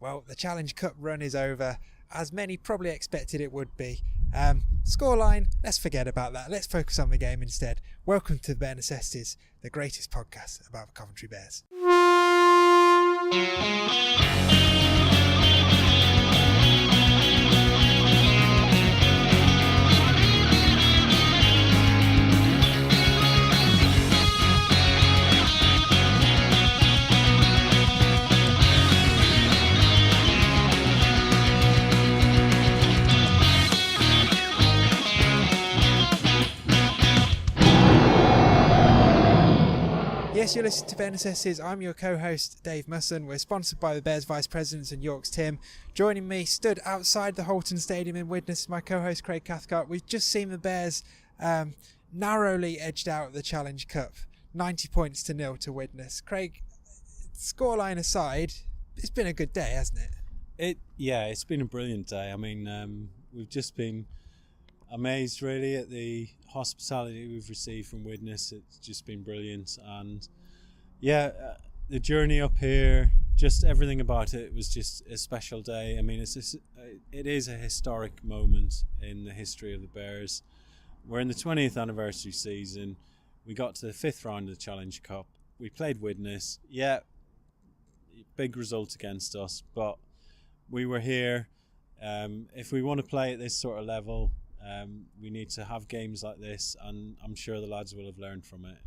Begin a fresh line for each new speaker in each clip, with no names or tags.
Well, the Challenge Cup run is over, as many probably expected it would be. Scoreline, let's forget about that. Let's focus on the game instead. Welcome to Bear Necessities, the greatest podcast about the Coventry Bears. Yes, you're listening to Bear Necessities. I'm your co-host, Dave Musson. We're sponsored by the Bears Vice Presidents and York's Tim. Joining me, stood outside the Halton Stadium in Widnes, is my co-host, Craig Cathcart. We've just seen the Bears narrowly edged out the Challenge Cup, 90 points to 0 to Widnes. Craig, scoreline aside, it's been a good day, hasn't it?
It's been a brilliant day. I mean, we've just been amazed really at the hospitality we've received from Widnes. It's just been brilliant, and the journey up here, just everything about it was just a special day. I mean, it is a historic moment in the history of the Bears. We're in the 20th anniversary season. We got to the 5th round of the Challenge Cup. We played Widnes. Big result against us, but we were here. If we want to play at this sort of level, we need to have games like this, and I'm sure the lads will have learned from it.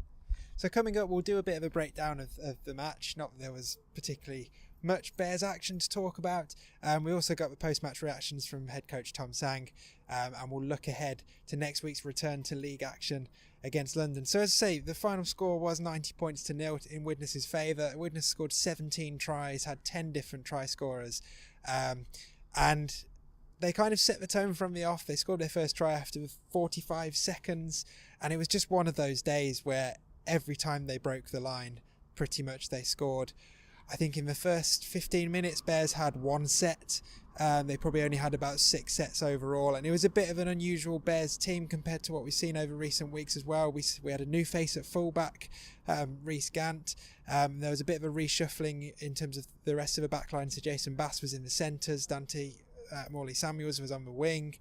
So coming up, we'll do a bit of a breakdown of the match. Not that there was particularly much Bears action to talk about. We also got the post-match reactions from head coach Tom Tsang, and we'll look ahead to next week's return to league action against London. So as I say, the final score was 90 points to 0 in Widnes' favour. Widnes scored 17 tries, had 10 different try scorers, and they kind of set the tone from the off. They scored their first try after 45 seconds, and it was just one of those days where every time they broke the line, pretty much they scored. I think in the first 15 minutes, Bears had one set. They probably only had about 6 sets overall, and it was a bit of an unusual Bears team compared to what we've seen over recent weeks as well. We had a new face at fullback, Rhys Gant. There was a bit of a reshuffling in terms of the rest of the backline. So Jason Bass was in the centres, Dante Morley Samuels was on the wing,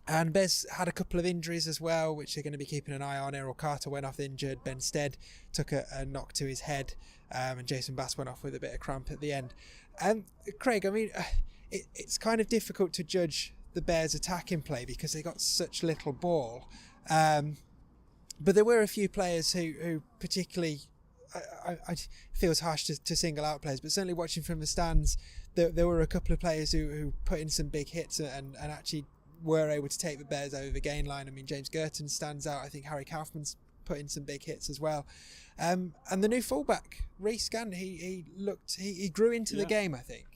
and Bears had a couple of injuries as well, which they're going to be keeping an eye on. Errol Carter went off injured, Ben Stead took a knock to his head, and Jason Bass went off with a bit of cramp at the end. Craig, I mean, it's kind of difficult to judge the Bears' attacking play because they got such little ball, but there were a few players who particularly, I feels harsh to single out players, but certainly watching from the stands, there were a couple of players who put in some big hits and actually were able to take the Bears over the gain line. I mean, James Girton stands out. I think Harry Kaufman's put in some big hits as well. And the new fullback, Rhys Gant, he grew into the game, I think.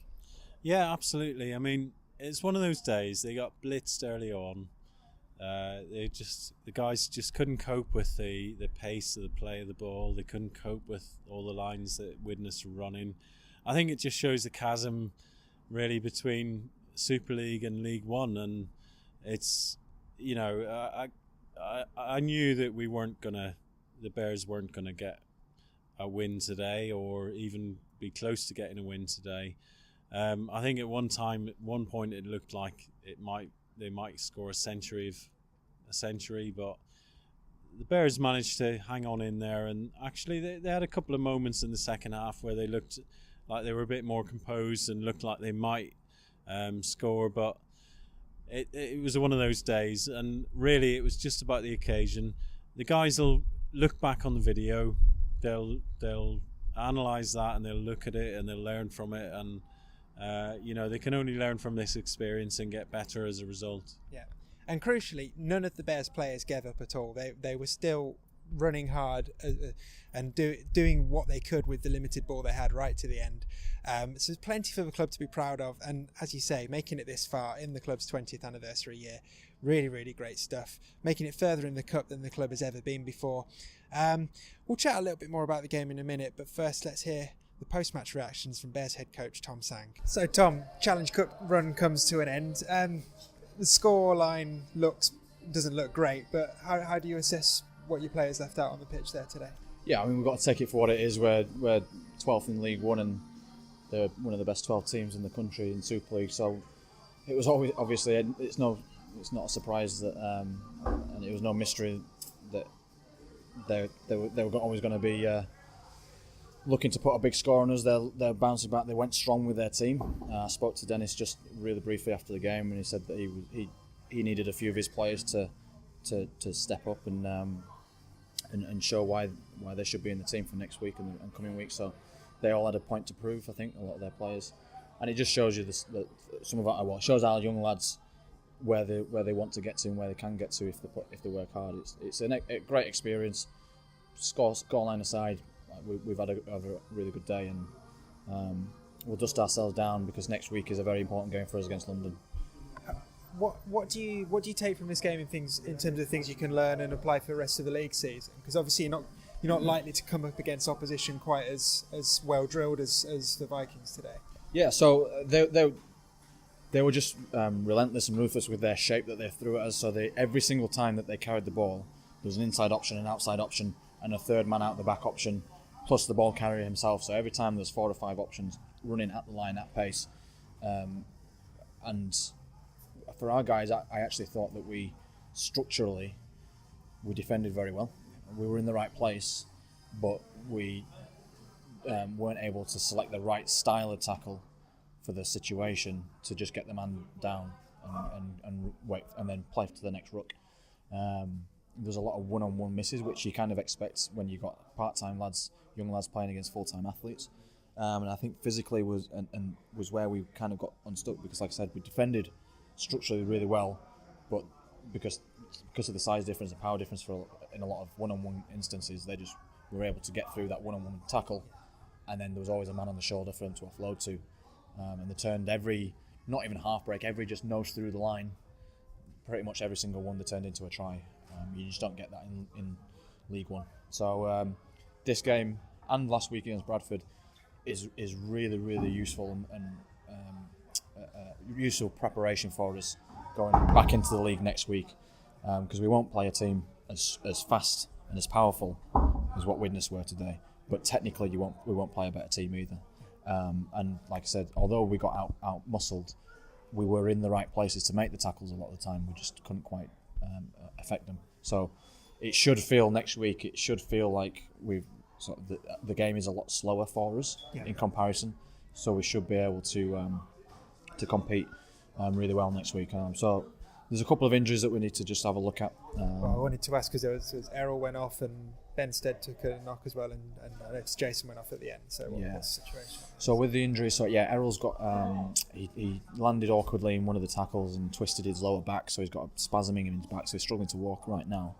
Yeah, absolutely. I mean, it's one of those days. They got blitzed early on. The guys just couldn't cope with the pace of the play of the ball. They couldn't cope with all the lines that Widnes were running. I think it just shows the chasm really between Super League and League One, and it's, you know, I knew that the Bears weren't gonna get a win today, or even be close to getting a win today. I think at one point it looked like they might score a century, but the Bears managed to hang on in there, and actually they had a couple of moments in the second half where they looked like they were a bit more composed and looked like they might score, but it was one of those days, and really it was just about the occasion. The guys will look back on the video, they'll analyse that, and they'll look at it and they'll learn from it, and they can only learn from this experience and get better as a result.
Yeah, and crucially, none of the Bears players gave up at all. They were still running hard and doing what they could with the limited ball they had right to the end. So there's plenty for the club to be proud of, and as you say, making it this far in the club's 20th anniversary year, really, really great stuff. Making it further in the cup than the club has ever been before. We'll chat a little bit more about the game in a minute, but first let's hear the post-match reactions from Bears head coach Tom Tsang. So Tom, Challenge Cup run comes to an end. The score line doesn't look great, but how do you assess what your players left out on the pitch there today?
Yeah, I mean, we've got to take it for what it is. We're 12th in League One, and they're one of the best 12 teams in the country in Super League. So it was always, obviously, it's not a surprise that, and it was no mystery that they were always going to be looking to put a big score on us. They're bouncing back. They went strong with their team. I spoke to Dennis just really briefly after the game, and he said that he needed a few of his players to step up and show why they should be in the team for next week and coming week. So they all had a point to prove, I think, a lot of their players, and it just shows you that some of our shows our young lads where they want to get to and where they can get to if they work hard. It's a great experience. Scoreline aside, we've had a really good day, and we'll dust ourselves down because next week is a very important game for us against London.
What do you take from this game in terms of things you can learn and apply for the rest of the league season? Because obviously you're not likely to come up against opposition quite as well drilled as the Vikings today. Yeah,
so they were just relentless and ruthless with their shape that they threw at us. So every single time that they carried the ball, there was an inside option, an outside option, and a third man out the back option, plus the ball carrier himself. So every time there's 4 or 5 options running at the line at pace, and for our guys, I actually thought that we defended very well. We were in the right place, but we weren't able to select the right style of tackle for the situation to just get the man down and wait and then play to the next ruck. There's a lot of one-on-one misses, which you kind of expect when you've got part-time lads, young lads playing against full-time athletes. And I think physically was where we kind of got unstuck because, like I said, we defended structurally really well, but because of the size difference and power difference in a lot of one-on-one instances, they just were able to get through that one-on-one tackle, and then there was always a man on the shoulder for them to offload to, and they turned not even half break, every just nose through the line, pretty much every single one they turned into a try. You just don't get that in League One. So this game and last week against Bradford is really, really useful and useful preparation for us going back into the league next week, because we won't play a team as fast and as powerful as what Widnes were today, but technically we won't play a better team either. And like I said, although we got out muscled, we were in the right places to make the tackles a lot of the time. We just couldn't quite affect them. So it should feel next week. It should feel like the game is a lot slower for us in comparison. So we should be able to compete really well next week. So there's a couple of injuries that we need to just have a look at.
Well, I wanted to ask because there was Errol went off and Benstead took a knock as well, and I noticed Jason went off at the end. So what's the situation?
So with the injury, Errol's got he landed awkwardly in one of the tackles and twisted his lower back, so he's got a spasming in his back, so he's struggling to walk right now.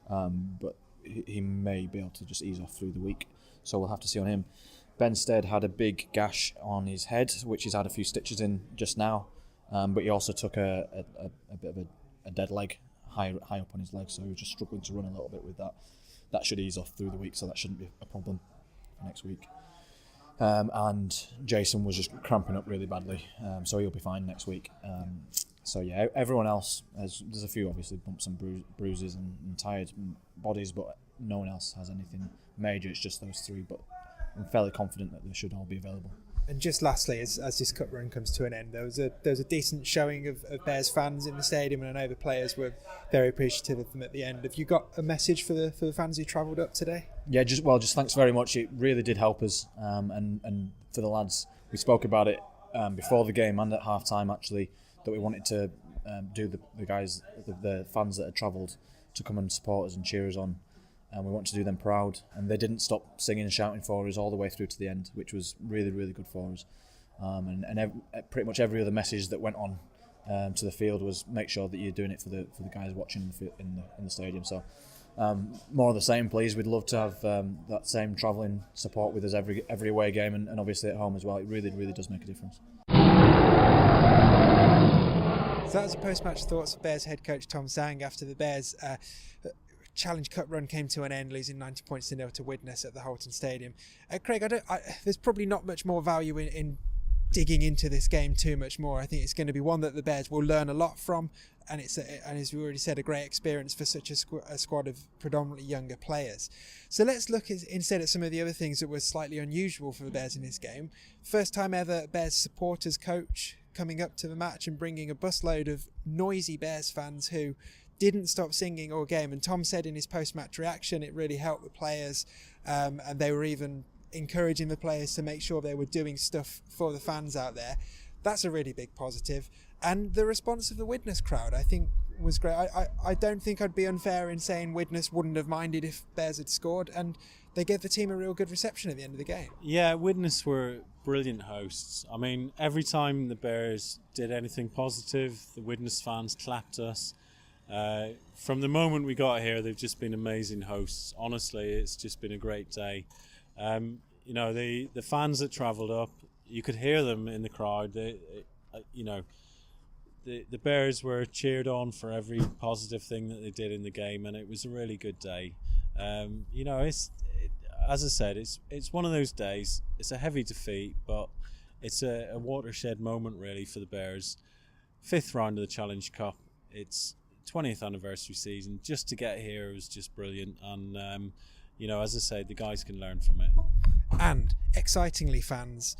But he may be able to just ease off through the week, so we'll have to see on him. Benstead had a big gash on his head, which he's had a few stitches in just now, but he also took a bit of a dead leg high up on his leg, so he was just struggling to run a little bit with that. That should ease off through the week, so that shouldn't be a problem for next week. And Jason was just cramping up really badly, so he'll be fine next week. Everyone else, there's a few obviously bumps and bruises and tired bodies, but no one else has anything major. It's just those 3, but I'm fairly confident that they should all be available.
And just lastly, as this cup run comes to an end, there was a decent showing of Bears fans in the stadium, and I know the players were very appreciative of them at the end. Have you got a message for the fans who travelled up today?
Yeah, just thanks very much. It really did help us, and for the lads, we spoke about it before the game and at half time actually, that we wanted to do the fans that had travelled to come and support us and cheer us on. And we want to do them proud, and they didn't stop singing and shouting for us all the way through to the end, which was really, really good for us. Pretty much every other message that went on to the field was make sure that you're doing it for the guys watching in the stadium. So more of the same, please. We'd love to have that same travelling support with us every away game, and obviously at home as well. It really, really does make a difference.
So that was the post-match thoughts of Bears head coach Tom Tsang after the Bears Challenge Cup run came to an end, losing 90 points to nil to Widnes at the Holton Stadium. Craig, there's probably not much more value in digging into this game too much more. I think it's going to be one that the Bears will learn a lot from, and and as we already said, a great experience for such a squad of predominantly younger players. So let's look instead at some of the other things that were slightly unusual for the Bears in this game. First time ever Bears supporters coach coming up to the match and bringing a busload of noisy Bears fans who didn't stop singing all game. And Tom said in his post-match reaction it really helped the players, and they were even encouraging the players to make sure they were doing stuff for the fans out there. That's a really big positive. And the response of the Widnes crowd, I think, was great. I don't think I'd be unfair in saying Widnes wouldn't have minded if Bears had scored, and they gave the team a real good reception at the end of the game.
Yeah, Widnes were brilliant hosts. I mean, every time the Bears did anything positive, the Widnes fans clapped us. From the moment we got here, they've just been amazing hosts. Honestly, it's just been a great day. The fans that travelled up, you could hear them in the crowd. The Bears were cheered on for every positive thing that they did in the game, and it was a really good day. As I said, it's one of those days. It's a heavy defeat, but it's a watershed moment really for the Bears. 5th round of the Challenge Cup. It's 20th anniversary season. Just to get here was just brilliant, and as I said, the guys can learn from it.
And excitingly, fans,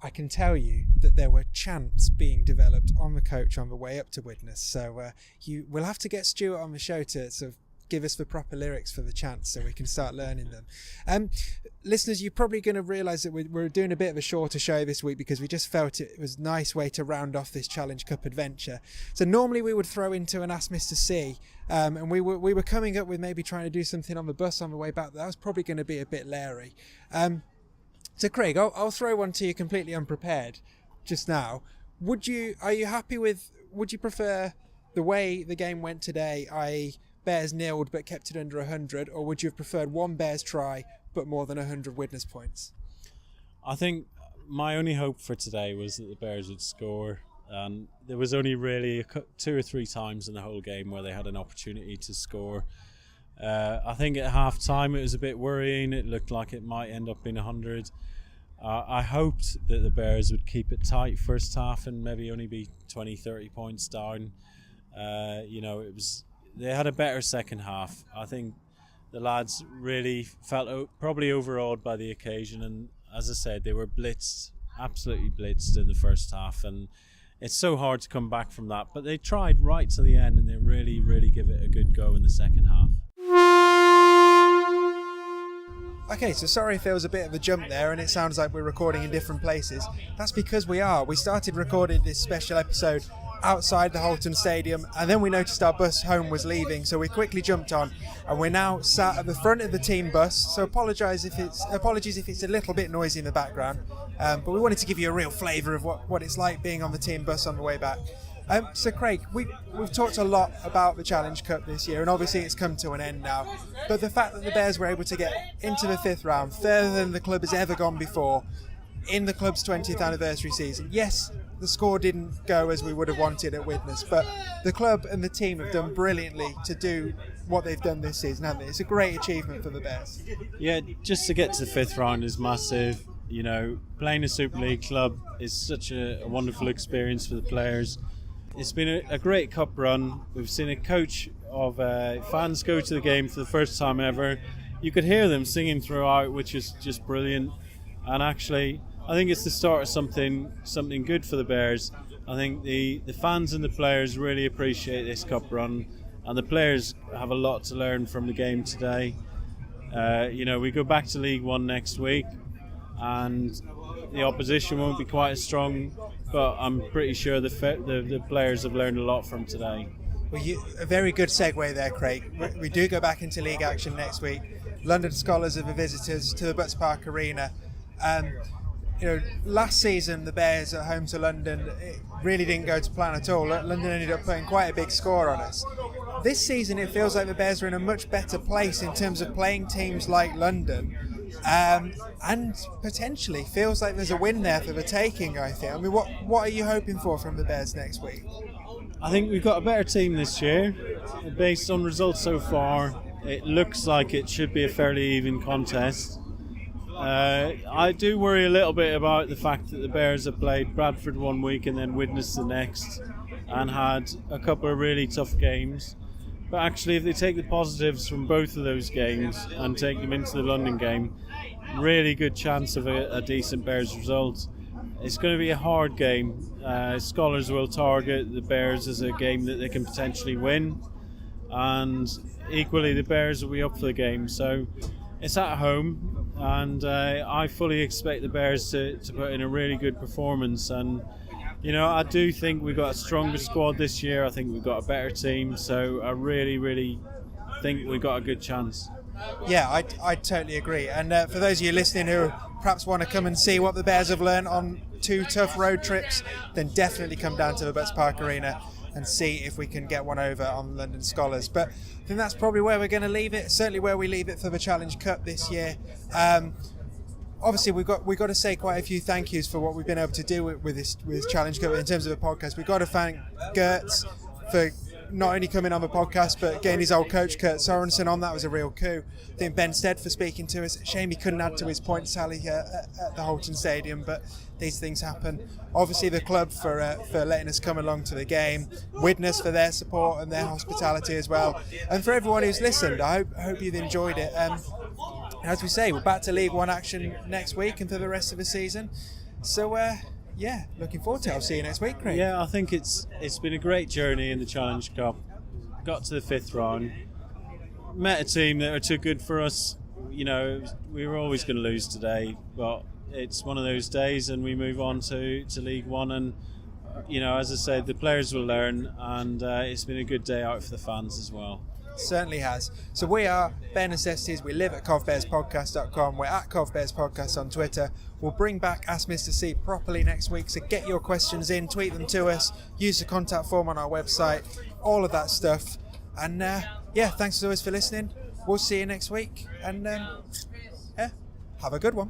I can tell you that there were chants being developed on the coach on the way up to Widnes. So you will have to get Stuart on the show to sort of give us the proper lyrics for the chants so we can start learning them. Listeners, you're probably going to realise that we're doing a bit of a shorter show this week because we just felt it was a nice way to round off this Challenge Cup adventure. So normally we would throw into an Ask Mr. C, and we were coming up with maybe trying to do something on the bus on the way back. That was probably going to be a bit leery. So Craig, I'll throw one to you completely unprepared just now. Would you prefer the way the game went today, i.e. Bears nilled but kept it under 100, or would you have preferred one Bears try but more than 100 Widnes points?
I think my only hope for today was that the Bears would score, and there was only really 2 or 3 times in the whole game where they had an opportunity to score. I think at half time it was a bit worrying. It looked like it might end up being 100. I hoped that the Bears would keep it tight first half and maybe only be 20-30 points down. They had a better second half. I think the lads really felt probably overawed by the occasion, and as I said, they were absolutely blitzed in the first half, and it's so hard to come back from that. But they tried right to the end, and they really, really give it a good go in the second half.
Okay, so sorry if there was a bit of a jump there and it sounds like we're recording in different places. That's because we are. We started recording this special episode outside the Holton Stadium, and then we noticed our bus home was leaving, so we quickly jumped on, and we're now sat at the front of the team bus. So apologies if it's a little bit noisy in the background, but we wanted to give you a real flavour of what it's like being on the team bus on the way back. So Craig, we've talked a lot about the Challenge Cup this year, and obviously it's come to an end now, but the fact that the Bears were able to get into the 5th round further than the club has ever gone before in the club's 20th anniversary season. Yes, the score didn't go as we would have wanted at Widnes, but the club and the team have done brilliantly to do what they've done this season, haven't they? It's a great achievement for the Bears.
Yeah, just to get to the 5th round is massive. Playing a Super League club is such a wonderful experience for the players. It's been a great cup run. We've seen a coach of fans go to the game for the first time ever. You could hear them singing throughout, which is just brilliant. And actually, I think it's the start of something good for the Bears. I think the fans and the players really appreciate this cup run, and the players have a lot to learn from the game today. We go back to League One next week, and the opposition won't be quite as strong, but I'm pretty sure the players have learned a lot from today.
Well, a very good segue there, Craig. We do go back into league action next week. London Skolars are the visitors to the Butts Park Arena. Last season the Bears at home to London, it really didn't go to plan at all. London ended up putting quite a big score on us. This season it feels like the Bears are in a much better place in terms of playing teams like London, and potentially feels like there's a win there for the taking, I think. I mean, what are you hoping for from the Bears next week?
I think we've got a better team this year. Based on results so far, it looks like it should be a fairly even contest. I do worry a little bit about the fact that the Bears have played Bradford one week and then Widnes the next, and had a couple of really tough games. But actually, if they take the positives from both of those games and take them into the London game, really good chance of a decent Bears result. It's going to be a hard game. Skolars will target the Bears as a game that they can potentially win, and equally the Bears will be up for the game. So it's at home, and I fully expect the Bears to put in a really good performance. And I do think we've got a stronger squad this year. I think we've got a better team, so I really, really think we've got a good chance.
Yeah, I totally agree. And for those of you listening who perhaps want to come and see what the Bears have learned on 2 tough road trips, then definitely come down to the Butts Park Arena and see if we can get one over on London Skolars. But I think that's probably where we're going to leave it, certainly where we leave it for the Challenge Cup this year. Obviously, we've got to say quite a few thank yous for what we've been able to do with this Challenge Cup in terms of the podcast. We've got to thank Gertz for not only coming on the podcast, but getting his old coach Kurt Sorensen on. That was a real coup. I think Ben Stead for speaking to us. Shame he couldn't add to his points tally at the Holton Stadium, but these things happen. Obviously, the club for letting us come along to the game. Widnes for their support and their hospitality as well. And for everyone who's listened, I hope you've enjoyed it. As we say, we're back to League One action next week and for the rest of the season. So, looking forward to it. I'll see you next week, Craig.
Yeah, I think it's been a great journey in the Challenge Cup. Got to the 5th round. Met a team that are too good for us. We were always going to lose today, but it's one of those days, and we move on to League One. And as I said, the players will learn, and it's been a good day out for the fans as well.
Certainly has. So we are Bear Necessities. We live at covbearspodcast.com. We're at covbearspodcast on Twitter. We'll bring back Ask Mr. C properly next week. So get your questions in, tweet them to us, use the contact form on our website, all of that stuff. And thanks as always for listening. We'll see you next week. And have a good one.